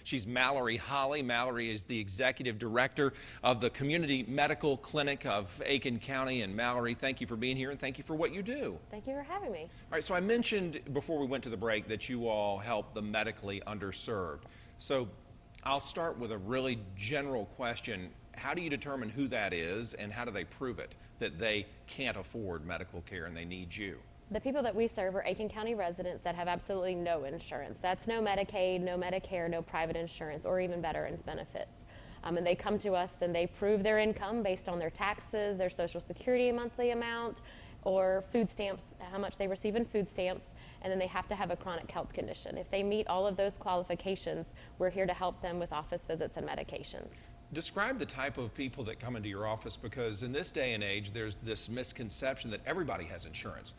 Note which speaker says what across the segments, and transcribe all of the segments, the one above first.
Speaker 1: She's Mallory Holley. Mallory is the Executive Director of the Community Medical Clinic of Aiken County. And Mallory, thank you for being here and thank you for what you do.
Speaker 2: Thank you for having me.
Speaker 1: All right, so I mentioned before we went to the break that you all help the medically underserved. So I'll start with a really general question. How do you determine who that is and how do they prove it, that they can't afford medical care and they need you?
Speaker 2: The people that we serve are Aiken County residents that have absolutely no insurance. That's no Medicaid, no Medicare, no private insurance, or even veterans benefits. And they come to us and they prove their income based on their taxes, their Social Security monthly amount, or food stamps, how much they receive in food stamps, and then they have to have a chronic health condition. If they meet all of those qualifications, we're here to help them with office visits and medications.
Speaker 1: Describe the type of people that come into your office, because in this day and age there's this misconception that everybody has insurance.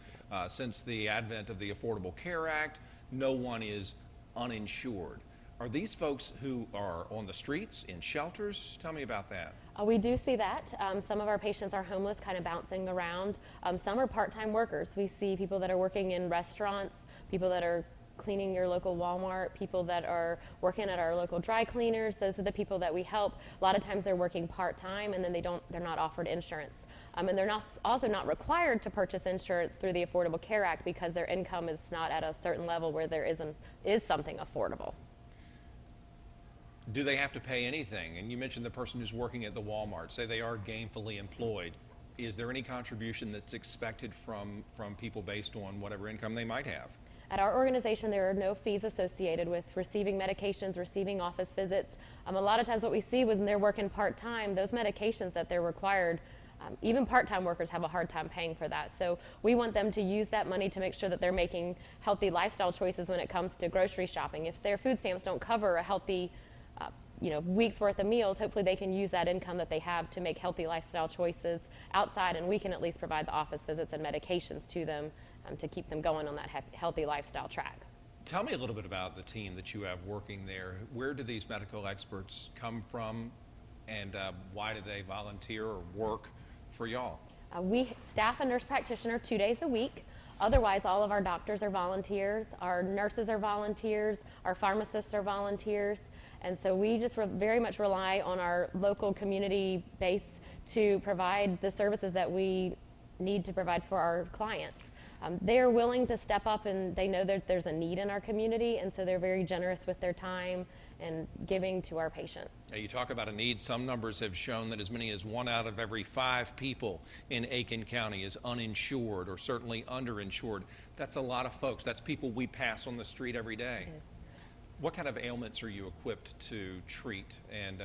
Speaker 1: Since the advent of the Affordable Care Act, no one is uninsured. Are these folks who are on the streets, in shelters? Tell me about that.
Speaker 2: We do see that. Some of our patients are homeless, kind of bouncing around. Some are part-time workers. We see people that are working in restaurants, people that are cleaning your local Walmart, people that are working at our local dry cleaners. Those are the people that we help. A lot of times they're working part-time and then they're not offered insurance. And they're also not required to purchase insurance through the Affordable Care Act because their income is not at a certain level where there is something affordable.
Speaker 1: Do they have to pay anything? And you mentioned the person who's working at the Walmart. Say they are gainfully employed. Is there any contribution that's expected from people based on whatever income they might have?
Speaker 2: At our organization, there are no fees associated with receiving medications, receiving office visits. A lot of times what we see when they're working part-time, those medications that they're required, even part-time workers have a hard time paying for that. So we want them to use that money to make sure that they're making healthy lifestyle choices when it comes to grocery shopping. If their food stamps don't cover a healthy week's worth of meals, hopefully they can use that income that they have to make healthy lifestyle choices outside, and we can at least provide the office visits and medications to them to keep them going on that healthy lifestyle track.
Speaker 1: Tell me a little bit about the team that you have working there. Where do these medical experts come from, and why do they volunteer or work for y'all?
Speaker 2: We staff a nurse practitioner 2 days a week. Otherwise, all of our doctors are volunteers, our nurses are volunteers, our pharmacists are volunteers, and so we just very much rely on our local community base to provide the services that we need to provide for our clients. They are willing to step up, and they know that there's a need in our community, and so they're very generous with their time and giving to our patients.
Speaker 1: Now, you talk about a need. Some numbers have shown that as many as 1 out of every 5 people in Aiken County is uninsured or certainly underinsured. That's a lot of folks. That's people we pass on the street every day.
Speaker 2: Yes.
Speaker 1: What kind of ailments are you equipped to treat? And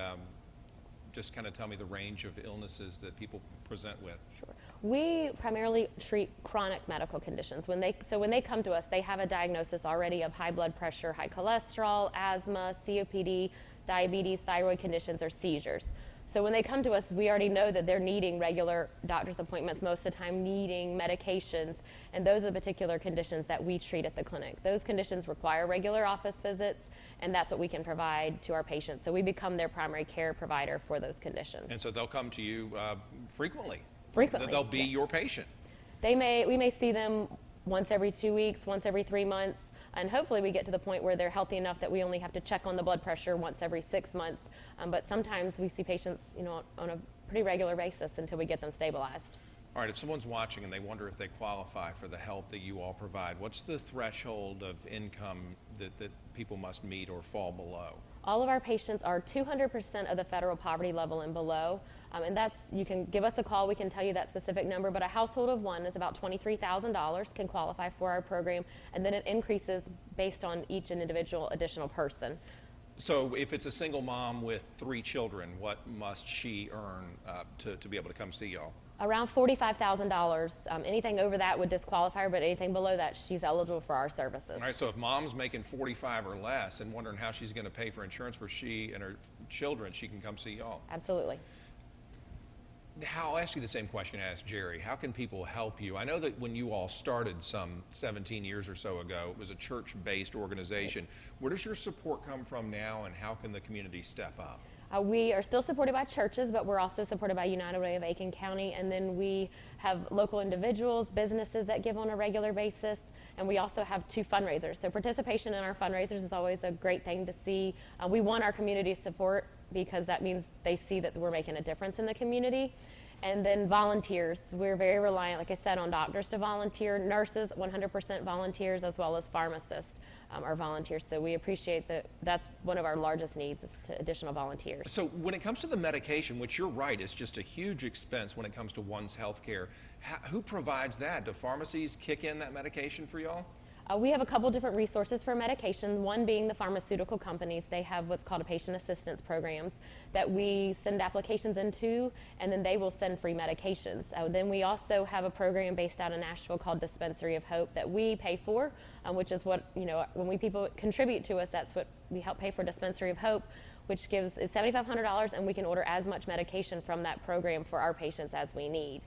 Speaker 1: just kind of tell me the range of illnesses that people present with.
Speaker 2: Sure. We primarily treat chronic medical conditions. When they come to us, they have a diagnosis already of high blood pressure, high cholesterol, asthma, COPD, diabetes, thyroid conditions, or seizures. So when they come to us, we already know that they're needing regular doctor's appointments, most of the time needing medications, and those are the particular conditions that we treat at the clinic. Those conditions require regular office visits, and that's what we can provide to our patients. So we become their primary care provider for those conditions.
Speaker 1: And so they'll come to you frequently?
Speaker 2: Frequently.
Speaker 1: They'll be your patient?
Speaker 2: We may see them once every 2 weeks, once every 3 months, and hopefully we get to the point where they're healthy enough that we only have to check on the blood pressure once every 6 months. But sometimes we see patients, on a pretty regular basis until we get them stabilized.
Speaker 1: All right, if someone's watching and they wonder if they qualify for the help that you all provide, what's the threshold of income that people must meet or fall below?
Speaker 2: All of our patients are 200% of the federal poverty level and below. And you can give us a call, we can tell you that specific number, but a household of one is about $23,000 can qualify for our program, and then it increases based on each individual additional person.
Speaker 1: So if it's a single mom with 3 children, what must she earn to be able to come see y'all?
Speaker 2: Around $45,000. Anything over that would disqualify her, but anything below that, she's eligible for our services.
Speaker 1: All right, so if mom's making 45 or less and wondering how she's going to pay for insurance for she and her children, she can come see y'all.
Speaker 2: Absolutely.
Speaker 1: I'll ask you the same question I asked Jerry. How can people help you? I know that when you all started some 17 years or so ago, it was a church-based organization. Where does your support come from now, and how can the community step up?
Speaker 2: We are still supported by churches, but we're also supported by United Way of Aiken County, and then we have local individuals, businesses that give on a regular basis, And we also have 2 fundraisers. So participation in our fundraisers is always a great thing to see. We want our community support because that means they see that we're making a difference in the community. And then volunteers. We're very reliant, like I said, on doctors to volunteer, nurses, 100% volunteers, as well as pharmacists are volunteers. So we appreciate that. That's one of our largest needs, is to additional volunteers.
Speaker 1: So when it comes to the medication, which you're right, is just a huge expense when it comes to one's health care, who provides that? Do pharmacies kick in that medication for y'all?
Speaker 2: We have a couple different resources for medication, one being the pharmaceutical companies. They have what's called a patient assistance programs that we send applications into, and then they will send free medications. Then we also have a program based out of Nashville called Dispensary of Hope that we pay for, which is what, when people contribute to us, that's what we help pay for. Dispensary of Hope, which is $7,500, and we can order as much medication from that program for our patients as we need.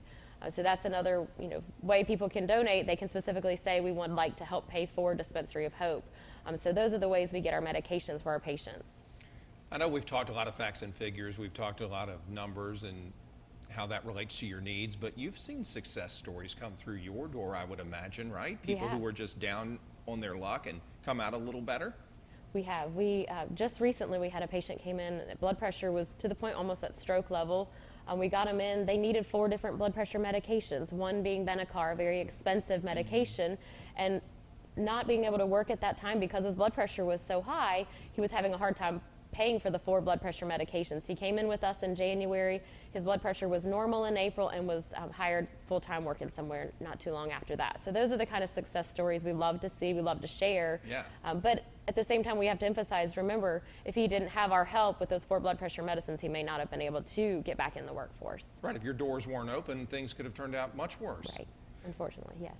Speaker 2: So that's another way people can donate. They can specifically say we would like to help pay for Dispensary of Hope. So those are the ways we get our medications for our patients.
Speaker 1: I know we've talked a lot of facts and figures. We've talked a lot of numbers and how that relates to your needs, but you've seen success stories come through your door, I would imagine, right? People who were just down on their luck and come out a little better?
Speaker 2: We have. Just recently we had a patient came in, blood pressure was to the point almost at stroke level. We got them in. They needed 4 different blood pressure medications, one being Benacar, a very expensive medication, and not being able to work at that time because his blood pressure was so high, he was having a hard time paying for the 4 blood pressure medications. He came in with us in January. His blood pressure was normal in April and was hired full-time working somewhere not too long after that. So those are the kind of success stories we love to see, we love to share.
Speaker 1: Yeah.
Speaker 2: But at the same time, we have to emphasize, remember, if he didn't have our help with those 4 blood pressure medicines, he may not have been able to get back in the workforce.
Speaker 1: Right. If your doors weren't open, things could have turned out much worse.
Speaker 2: Right. Unfortunately, yes.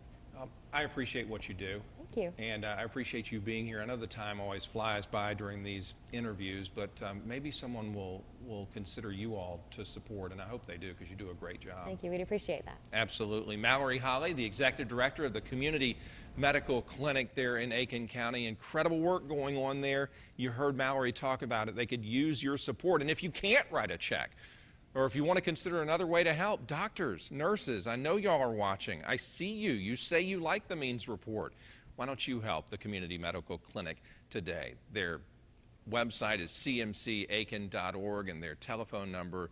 Speaker 1: I appreciate what you do.
Speaker 2: Thank you.
Speaker 1: And I appreciate you being here. I know the time always flies by during these interviews, but maybe someone will consider you all to support, and I hope they do because you do a great job.
Speaker 2: Thank you. We'd appreciate that.
Speaker 1: Absolutely. Mallory Holley, the Executive Director of the Community Medical Clinic there in Aiken County. Incredible work going on there. You heard Mallory talk about it. They could use your support. And if you can't write a check, or if you want to consider another way to help, doctors, nurses, I know y'all are watching. I see you. You say you like the Means Report. Why don't you help the Community Medical Clinic today? Their website is cmcaiken.org, and their telephone number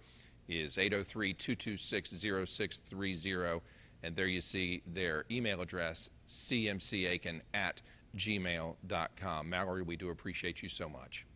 Speaker 1: is 803-226-0630. And there you see their email address, cmcaiken@gmail.com. Mallory, we do appreciate you so much.